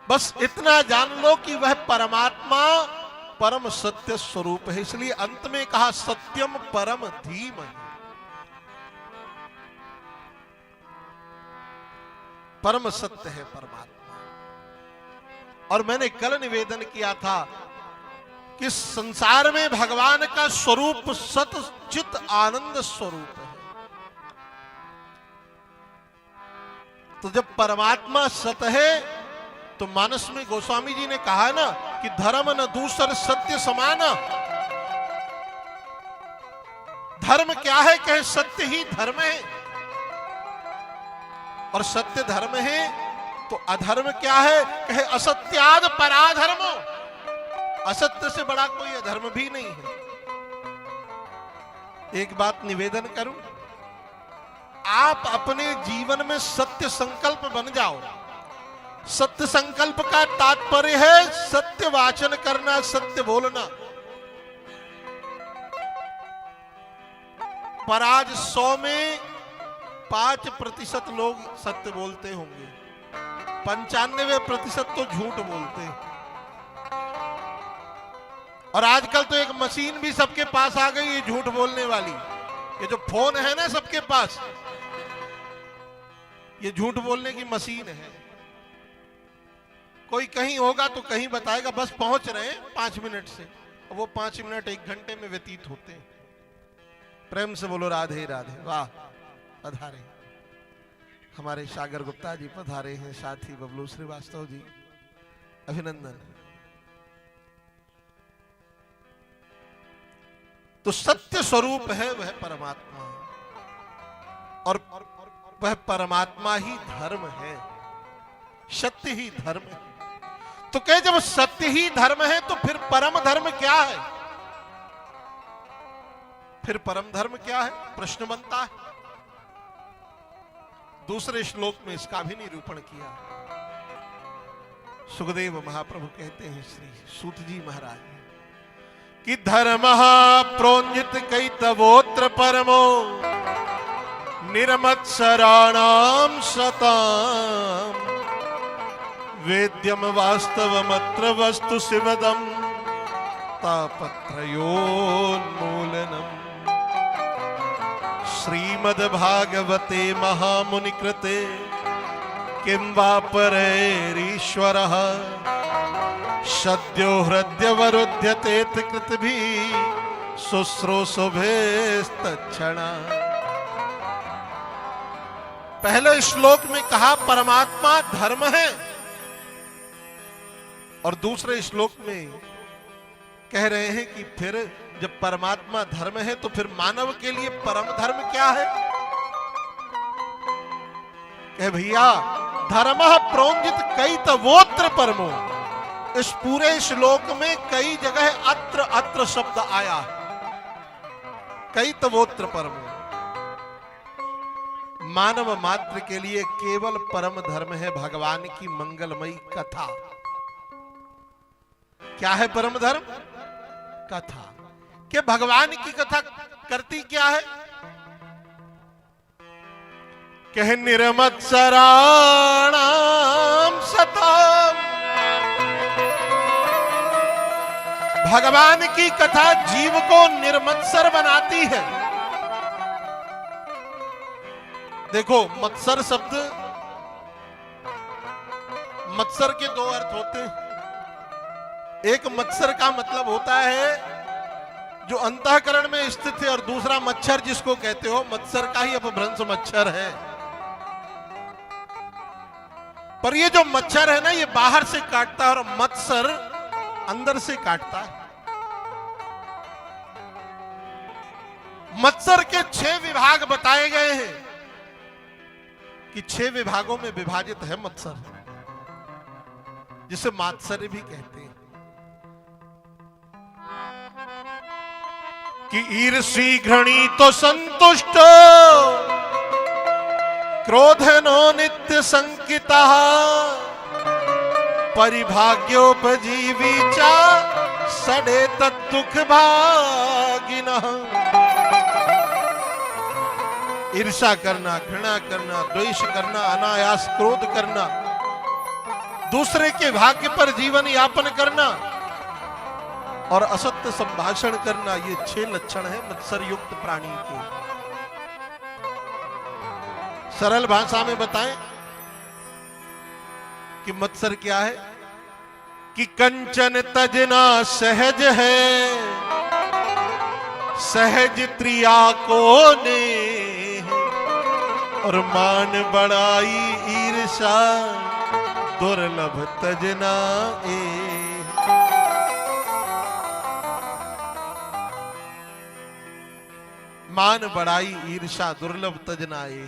बस इतना जान लो कि वह परमात्मा परम सत्य स्वरूप है। इसलिए अंत में कहा सत्यम परम धीमहि। परम सत्य है परमात्मा। और मैंने कल निवेदन किया था कि संसार में भगवान का स्वरूप सत चित आनंद स्वरूप है। तो जब परमात्मा सत है तो मानस में गोस्वामी जी ने कहा ना कि धर्म न दूसर सत्य समान। धर्म क्या है? कहे सत्य ही धर्म है। और सत्य धर्म है तो अधर्म क्या है? कहे असत्याद पराधर्मो। असत्य से बड़ा कोई अधर्म भी नहीं है। एक बात निवेदन करूं, आप अपने जीवन में सत्य संकल्प बन जाओ। सत्य संकल्प का तात्पर्य है सत्य वाचन करना, सत्य बोलना। पर आज 100 में 5% लोग सत्य बोलते होंगे, 95% तो झूठ बोलते हैं। और आजकल तो एक मशीन भी सबके पास आ गई है झूठ बोलने वाली। ये जो फोन है ना सबके पास, ये झूठ बोलने की मशीन है। कोई कहीं होगा तो कहीं बताएगा बस पहुंच रहे हैं 5 मिनट से, वो 5 मिनट 1 घंटे में व्यतीत होते हैं। प्रेम से बोलो राधे राधे। वाह, पधारे हमारे सागर गुप्ता जी पधारे हैं, साथी बबलू श्रीवास्तव जी, अभिनंदन। तो सत्य स्वरूप है वह परमात्मा, और वह परमात्मा ही धर्म है, सत्य ही धर्म है। तो कहे जब सत्य ही धर्म है तो फिर परम धर्म क्या है? फिर परम धर्म क्या है? प्रश्न बनता है। दूसरे श्लोक में इसका भी निरूपण किया। सुखदेव महाप्रभु कहते हैं श्री सूत जी महाराज कि धर्म प्रोन्जित कैतवोत्र परमो निर्मत्सराणाम सताम वेद्यम वास्तवमत्र वस्तु शिवदम तापत्रयोन्मूलनम। श्रीमद्भागवते महामुनि कृते किं वा परैरीश्वरः सद्यो हृदयवरुध्यते कृतभिः शुश्रूषुभिस्तत्क्षणा। पहले श्लोक में कहा परमात्मा धर्म है, और दूसरे श्लोक में कह रहे हैं कि फिर जब परमात्मा धर्म है तो फिर मानव के लिए परम धर्म क्या है? कहे भैया धर्म प्रोन्जित कैतवोत्र परमो। इस पूरे श्लोक में कई जगह अत्र अत्र शब्द आया है। कैतवोत्र परमो मानव मात्र के लिए केवल परम धर्म है भगवान की मंगलमयी कथा। क्या है परम धर्म? कथा। कि भगवान की कथा करती क्या है? कह निर्मत्सराणाम सताम। भगवान की कथा जीव को निर्मत्सर बनाती है। देखो मत्सर शब्द, मत्सर के 2 अर्थ होते हैं। एक मत्सर का मतलब होता है जो अंतःकरण में स्थित है, और दूसरा मच्छर जिसको कहते हो, मत्सर का ही अपभ्रंश मच्छर है। पर ये जो मच्छर है ना, ये बाहर से काटता है और मत्सर अंदर से काटता है। मत्सर के 6 विभाग बताए गए हैं कि 6 विभागों में विभाजित है मत्सर, जिसे मात्सर्य भी कहते हैं। कि ईर्षी घृणी तो संतुष्ट क्रोधनो नित्य संकिता परिभाग्योपजीवी चा सड़े तद्दुख भागिनः। ईर्षा करना, घृणा करना, द्वेष करना, अनायास क्रोध करना, दूसरे के भाग्य पर जीवन यापन करना और असत्य संभाषण करना, ये 6 लक्षण है मत्सर युक्त प्राणी के। सरल भाषा में बताएं कि मत्सर क्या है? कि कंचन तजना सहज है, सहज त्रिया को ने, और मान बड़ाई ईर्षा दुर्लभ तजना ए। मान बड़ाई ईर्षा दुर्लभ तजनाए।